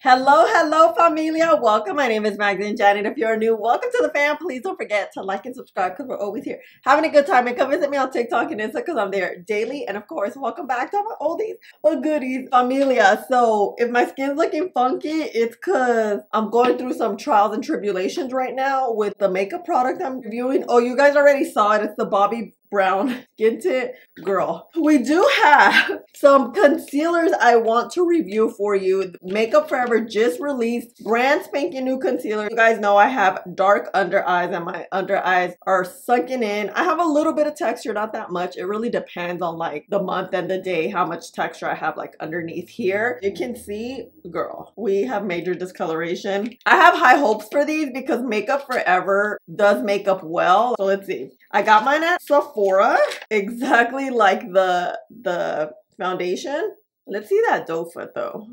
Hello, familia. Welcome. My name is MagdalineJanet. If you're new, welcome to the fam. Please don't forget to like and subscribe because we're always here having a good time. And come visit me on TikTok and Insta because I'm there daily. And of course, welcome back to my oldies or goodies, familia. So if my skin's looking funky, it's because I'm going through some trials and tribulations right now with the makeup product I'm reviewing. Oh, you guys already saw it. It's the Bobbi Brown skin tint. Girl, we do have some concealers I want to review for you. Makeup Forever just released brand spanking new concealer. You guys know I have dark under eyes and my under eyes are sunken in. I have a little bit of texture, not that much. It really depends on like the month and the day how much texture I have like underneath here. You can see, girl, we have major discoloration. I have high hopes for these because Makeup Forever does makeup well. So let's see. I got mine at Sephora, exactly like the foundation. Let's see that doe foot though.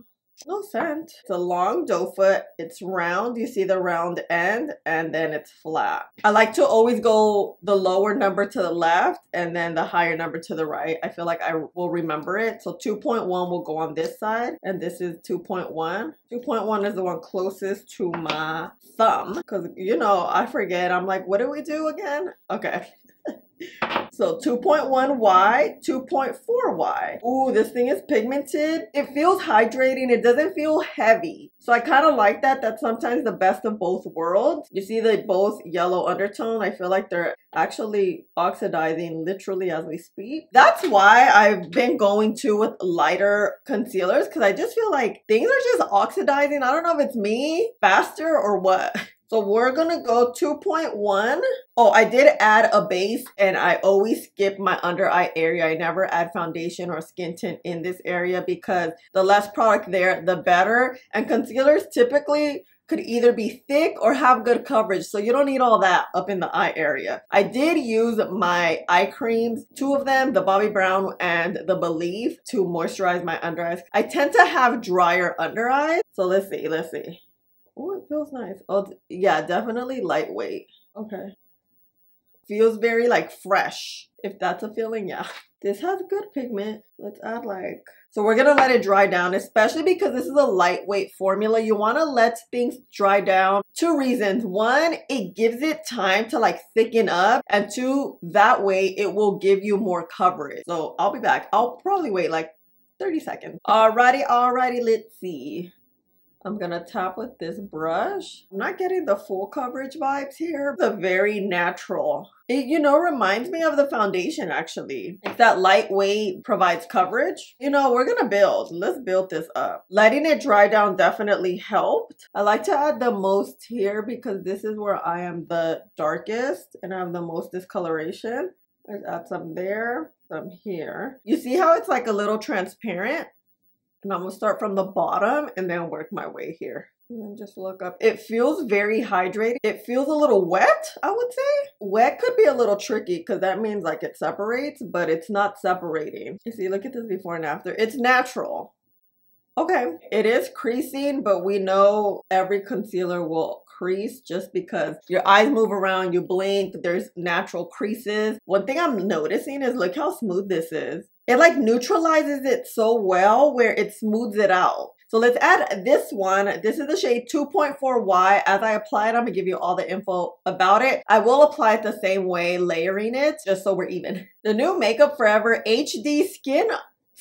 No scent. It's a long doe foot. It's round. You see the round end and then it's flat. I like to always go the lower number to the left and then the higher number to the right. I feel like I will remember it. So 2.1 will go on this side and this is 2.1. 2.1 is the one closest to my thumb because, you know, I forget. I'm like, what do we do again? Okay. So 2.1Y, 2.4Y. Ooh, this thing is pigmented. It feels hydrating. It doesn't feel heavy. So I kind of like that. That's sometimes the best of both worlds. You see the both yellow undertone. I feel like they're actually oxidizing literally as we speak. That's why I've been going to with lighter concealers because I just feel like things are just oxidizing. I don't know if it's me faster or what. So we're gonna go 2.1. Oh, I did add a base and I always skip my under eye area. I never add foundation or skin tint in this area because the less product there, the better. And concealers typically could either be thick or have good coverage. So you don't need all that up in the eye area. I did use my eye creams, two of them, the Bobbi Brown and the Believe, to moisturize my under eyes. I tend to have drier under eyes. So let's see. Oh, it feels nice. Oh, yeah, definitely lightweight. Okay. Feels very like fresh, if that's a feeling. Yeah. This has good pigment. Let's add like... So we're going to let it dry down, especially because this is a lightweight formula. You want to let things dry down. Two reasons. One, it gives it time to like thicken up. And two, that way it will give you more coverage. So I'll be back. I'll probably wait like 30 seconds. Alrighty, let's see. I'm gonna tap with this brush. I'm not getting the full coverage vibes here. It's a very natural. It, you know, reminds me of the foundation actually. It's that lightweight, provides coverage. You know, we're gonna build. Let's build this up. Letting it dry down definitely helped. I like to add the most here because this is where I am the darkest and I have the most discoloration. Let's add some there, some here. You see how it's like a little transparent? And I'm gonna start from the bottom and then work my way here. And then just look up. It feels very hydrated. It feels a little wet, I would say. Wet could be a little tricky because that means like it separates, but it's not separating. You see, look at this before and after. It's natural. Okay, it is creasing, but we know every concealer will crease just because your eyes move around, you blink, there's natural creases. One thing I'm noticing is look how smooth this is. It like neutralizes it so well where it smooths it out. So let's add this one. This is the shade 2.4Y. As I apply it, I'm gonna give you all the info about it. I will apply it the same way, layering it, just so we're even. The new Makeup Forever HD Skin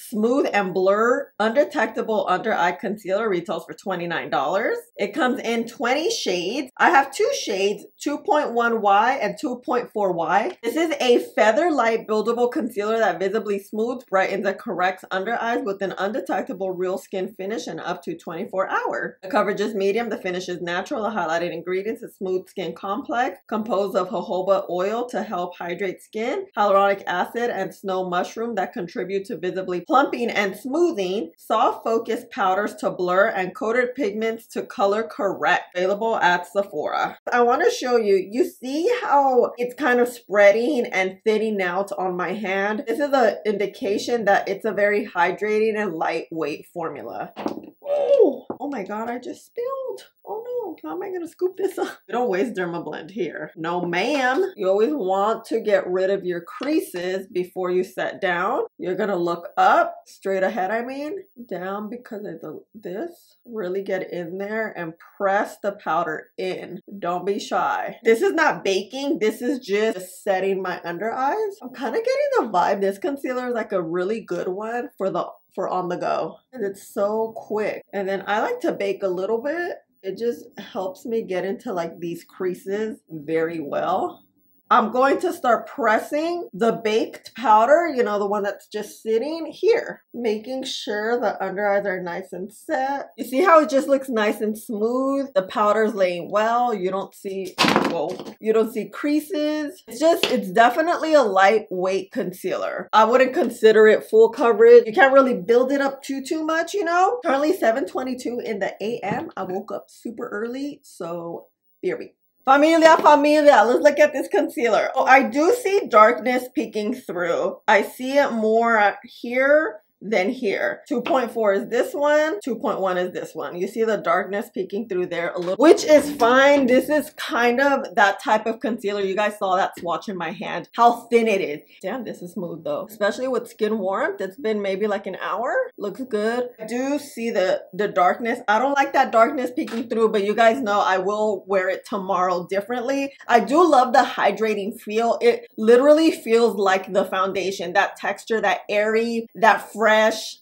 Smooth and Blur Undetectable Under Eye Concealer retails for $29. It comes in 20 shades. I have two shades, 2.1Y and 2.4Y. This is a feather light buildable concealer that visibly smooths, brightens, and corrects under eyes with an undetectable real skin finish in up to 24 hours. The coverage is medium. The finish is natural. The highlighted ingredients is smooth skin complex composed of jojoba oil to help hydrate skin, hyaluronic acid, and snow mushroom that contribute to visibly plumping and smoothing, soft focus powders to blur, and coated pigments to color correct. Available at Sephora. I want to show you, you see how it's kind of spreading and thinning out on my hand? This is an indication that it's a very hydrating and lightweight formula. Oh my god, I just spilled. Oh no. How am I gonna scoop this up? You don't waste Dermablend here. No, ma'am. You always want to get rid of your creases before you set down. You're gonna look up, straight ahead, I mean, down because of this. Really get in there and press the powder in. Don't be shy. This is not baking. This is just setting my under eyes. I'm kind of getting the vibe. This concealer is like a really good one for on the go. And it's so quick. And then I like to bake a little bit. It just helps me get into like these creases very well. I'm going to start pressing the baked powder, you know, the one that's just sitting here, making sure the under eyes are nice and set. You see how it just looks nice and smooth? The powder's laying well. You don't see, whoa, you don't see creases. It's definitely a lightweight concealer. I wouldn't consider it full coverage. You can't really build it up too much, you know? Currently 7:22 in the AM. I woke up super early, so here we go. Familia, let's look at this concealer. Oh, I do see darkness peeking through. I see it more here than here. 2.4 is this one, 2.1 is this one. You see the darkness peeking through there a little, which is fine. This is kind of that type of concealer. You guys saw that swatch in my hand, how thin it is. Damn, this is smooth though, especially with skin warmth. It's been maybe like an hour. Looks good. I do see the darkness. I don't like that darkness peeking through, but you guys know I will wear it tomorrow differently. I do love the hydrating feel. It literally feels like the foundation, that texture, that airy, that fresh,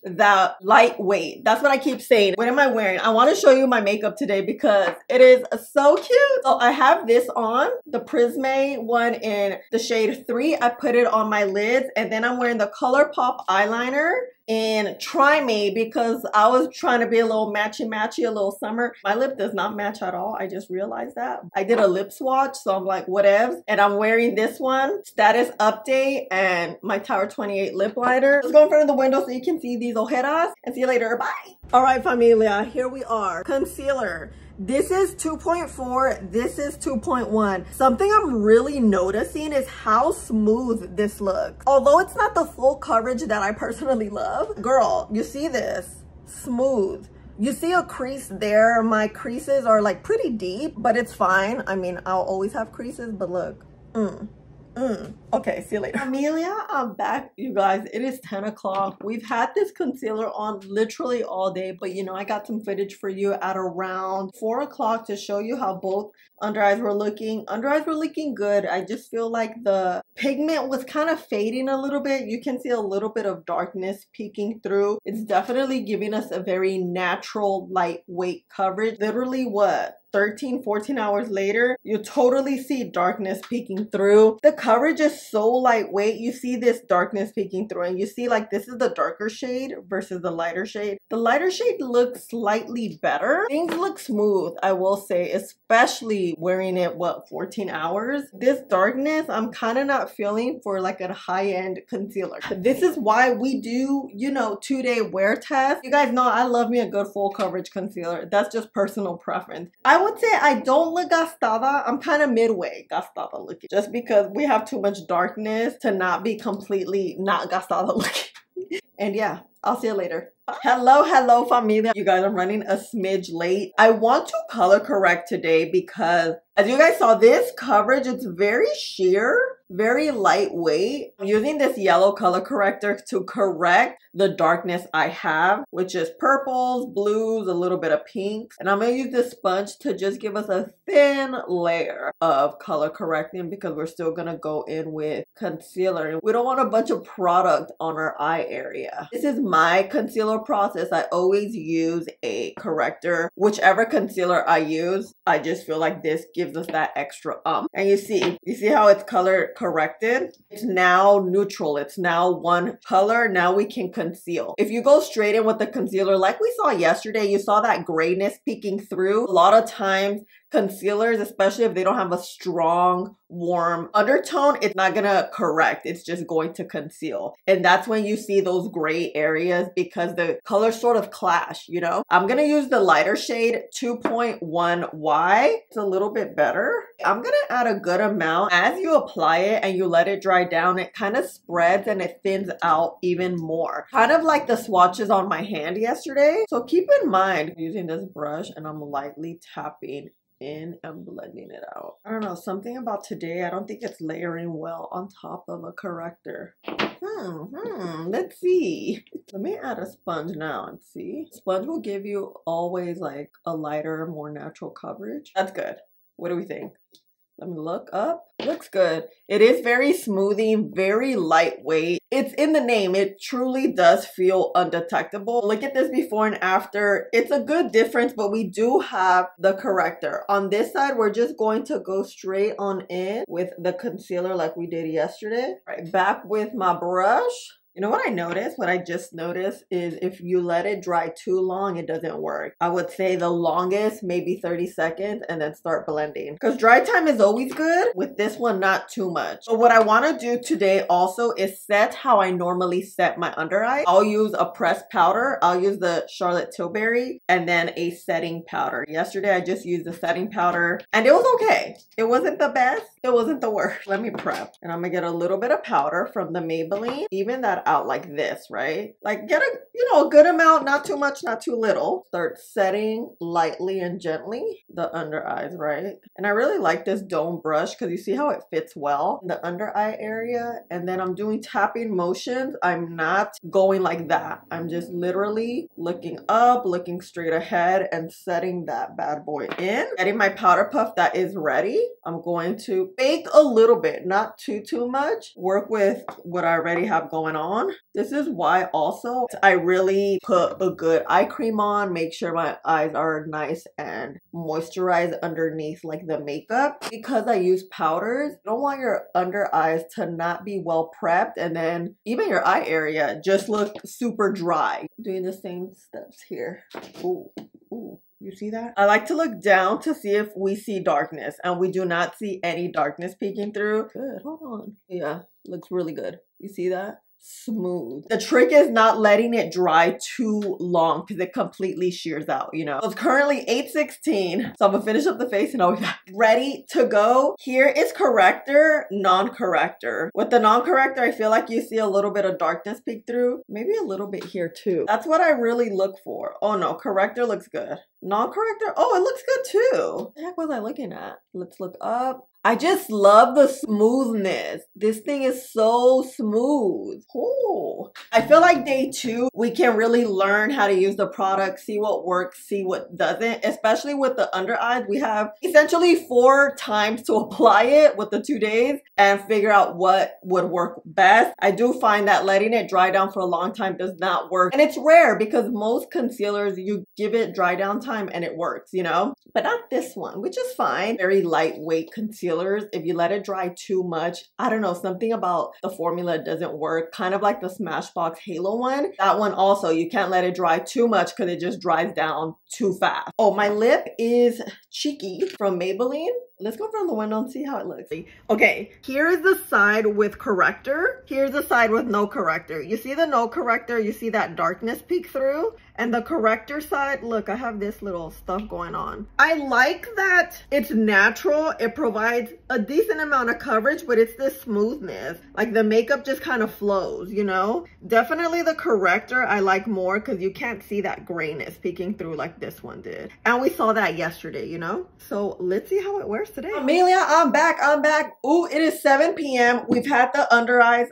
that lightweight. That's what I keep saying. What am I wearing? I want to show you my makeup today because it is so cute. So I have this on, the Prisme one in the shade 3. I put it on my lids, and then I'm wearing the ColourPop eyeliner in Try Me because I was trying to be a little matchy-matchy, a little summer. My lip does not match at all. I just realized that. I did a lip swatch, so I'm like, whatevs. And I'm wearing this one, Status Update, and my Tower 28 lip liner. Let's go in front of the window so you can see these ojeras, and see you later. Bye. All right, familia, here we are. Concealer. This is 2.4, this is 2.1. Something I'm really noticing is how smooth this looks. Although it's not the full coverage that I personally love. Girl, you see this? Smooth. You see a crease there. My creases are like pretty deep, but it's fine. I mean, I'll always have creases, but look. Okay, see you later. Amelia, I'm back, you guys. It is 10 o'clock. We've had this concealer on literally all day, but you know, I got some footage for you at around 4 o'clock to show you how both under eyes were looking. Under eyes were looking good. I just feel like the pigment was kind of fading a little bit. You can see a little bit of darkness peeking through. It's definitely giving us a very natural, lightweight coverage. Literally, what? 13-14 hours later, you totally see darkness peeking through. The coverage is so lightweight. You see this darkness peeking through, and you see like this is the darker shade versus the lighter shade. The lighter shade looks slightly better. Things look smooth, I will say, especially wearing it, what, 14 hours? This darkness, I'm kind of not feeling for like a high-end concealer. This is why we do, you know, 2-day wear test. You guys know I love me a good full coverage concealer. That's just personal preference. I would say I don't look gastada. I'm kind of midway gastada looking, just because we have too much darkness to not be completely not gastada looking. And yeah, I'll see you later. Hello familia. You guys, I'm running a smidge late. I want to color correct today because as you guys saw, this coverage, it's very sheer, very lightweight. I'm using this yellow color corrector to correct the darkness I have, which is purples, blues, a little bit of pinks. And I'm gonna use this sponge to just give us a thin layer of color correcting because we're still gonna go in with concealer. We don't want a bunch of product on our eye area. This is my concealer process. I always use a corrector. Whichever concealer I use, I just feel like this gives us that extra And you see how it's color corrected? It's now neutral. It's now one color. Now we can conceal. If you go straight in with the concealer, like we saw yesterday, you saw that grayness peeking through. A lot of times concealers, especially if they don't have a strong, warm undertone, it's not gonna correct. It's just going to conceal. And that's when you see those gray areas because the colors sort of clash, you know? I'm gonna use the lighter shade 2.1Y. It's a little bit better. I'm gonna add a good amount. As you apply it and you let it dry down, it kind of spreads and it thins out even more. Kind of like the swatches on my hand yesterday. So keep in mind, I'm using this brush and I'm lightly tapping in and blending it out. I don't know, something about today, I don't think it's layering well on top of a corrector. Let's see. Let me add a sponge now and see. Sponge will give you always like a lighter, more natural coverage. That's good. What do we think? Let me look up. Looks good. It is very smoothing, very lightweight. It's in the name. It truly does feel undetectable. Look at this before and after. It's a good difference, but we do have the corrector. On this side, we're just going to go straight on in with the concealer like we did yesterday. All right, back with my brush. You know what I noticed? What I just noticed is if you let it dry too long, it doesn't work. I would say the longest, maybe 30 seconds, and then start blending. Because dry time is always good. With this one, not too much. So what I want to do today also is set how I normally set my under eye. I'll use a pressed powder. I'll use the Charlotte Tilbury and then a setting powder. Yesterday, I just used the setting powder and it was okay. It wasn't the best. It wasn't the worst. Let me prep. And I'm going to get a little bit of powder from the Maybelline. Even that out like this, right? Like get a good amount, not too much, not too little. Start setting lightly and gently the under eyes, right? And I really like this dome brush because you see how it fits well in the under eye area. And then I'm doing tapping motions. I'm not going like that. I'm just literally looking up, looking straight ahead and setting that bad boy in. Getting my powder puff that is ready. I'm going to bake a little bit, not too much. Work with what I already have going on. This is why also I really put a good eye cream on, make sure my eyes are nice and moisturized underneath like the makeup. Because I use powders, you don't want your under eyes to not be well prepped and then even your eye area just look super dry. Doing the same steps here. Ooh. You see that? I like to look down to see if we see darkness, and we do not see any darkness peeking through. Good, hold on. Yeah, looks really good. You see that? Smooth. The trick is not letting it dry too long because it completely shears out, you know. So it's currently 8:16, so I'm gonna finish up the face and I'll be ready to go. Here is corrector, non-corrector. With the non-corrector, I feel like you see a little bit of darkness peek through, maybe a little bit here too. That's what I really look for. Oh no, corrector looks good. Non-corrector, oh, it looks good too. What the heck was I looking at? Let's look up. I just love the smoothness. This thing is so smooth. Ooh. I feel like day 2, we can really learn how to use the product, see what works, see what doesn't, especially with the under eyes. We have essentially 4 times to apply it with the 2 days and figure out what would work best. I do find that letting it dry down for a long time does not work. And it's rare because most concealers, you give it dry down time and it works, you know? But not this one, which is fine. Very lightweight concealer. If you let it dry too much, I don't know, something about the formula doesn't work. Kind of like the Smashbox Halo one. That one also, you can't let it dry too much because it just dries down too fast. Oh, my lip is Cheeky from Maybelline. Let's go from the window and see how it looks. Okay, here's the side with corrector. Here's the side with no corrector. You see the no corrector, you see that darkness peek through? And the corrector side, look, I have this little stuff going on. I like that it's natural. It provides a decent amount of coverage, but it's this smoothness. Like the makeup just kind of flows, you know? Definitely the corrector I like more because you can't see that grayness peeking through like this one did. And we saw that yesterday, you know? So let's see how it wears today. Amelia, I'm back. Ooh, it is 7 p.m. We've had the under eyes,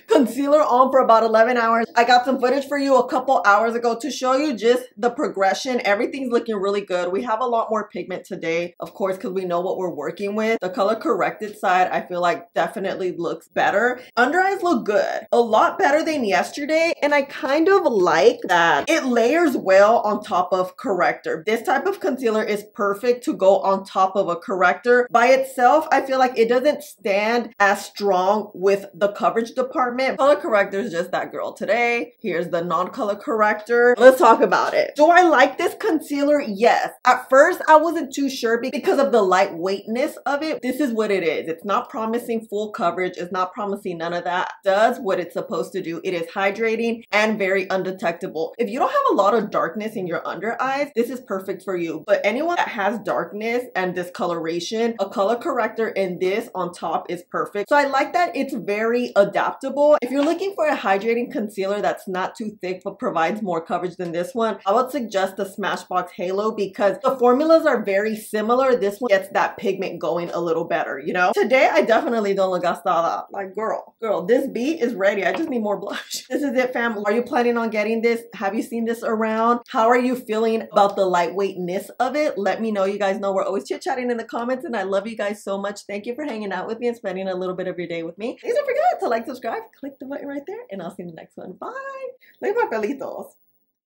concealer on for about 11 hours. I got some footage for you a couple hours ago to show you just the progression. Everything's looking really good. We have a lot more pigment today, of course, because we know what we're working with. The color corrected side, I feel like definitely looks better. Under eyes look good. A lot better than yesterday. And I kind of like that it layers well on top of corrector. This type of concealer is perfect to go on top of a corrector. By itself, I feel like it doesn't stand as strong with the coverage department. Color corrector is just that girl today. Here's the non-color corrector. Let's talk about it. Do I like this concealer? Yes. At first, I wasn't too sure because of the lightweightness of it. This is what it is. It's not promising full coverage. It's not promising none of that. It does what it's supposed to do. It is hydrating and very undetectable. If you don't have a lot of darkness in your under eyes, this is perfect for you. But anyone that has darkness and discoloration coloration. A color corrector in this on top is perfect. So I like that it's very adaptable. If you're looking for a hydrating concealer that's not too thick but provides more coverage than this one, I would suggest the Smashbox Halo because the formulas are very similar. This one gets that pigment going a little better, you know? Today, I definitely don't look gastada. Like, girl, this beat is ready. I just need more blush. This is it, fam. Are you planning on getting this? Have you seen this around? How are you feeling about the lightweightness of it? Let me know. You guys know we're always chit-chatting in the comments, and I love you guys so much. Thank you for hanging out with me and spending a little bit of your day with me. Please don't forget to like, subscribe, click the button right there, and I'll see you in the next one. Bye. Look at my pelitos.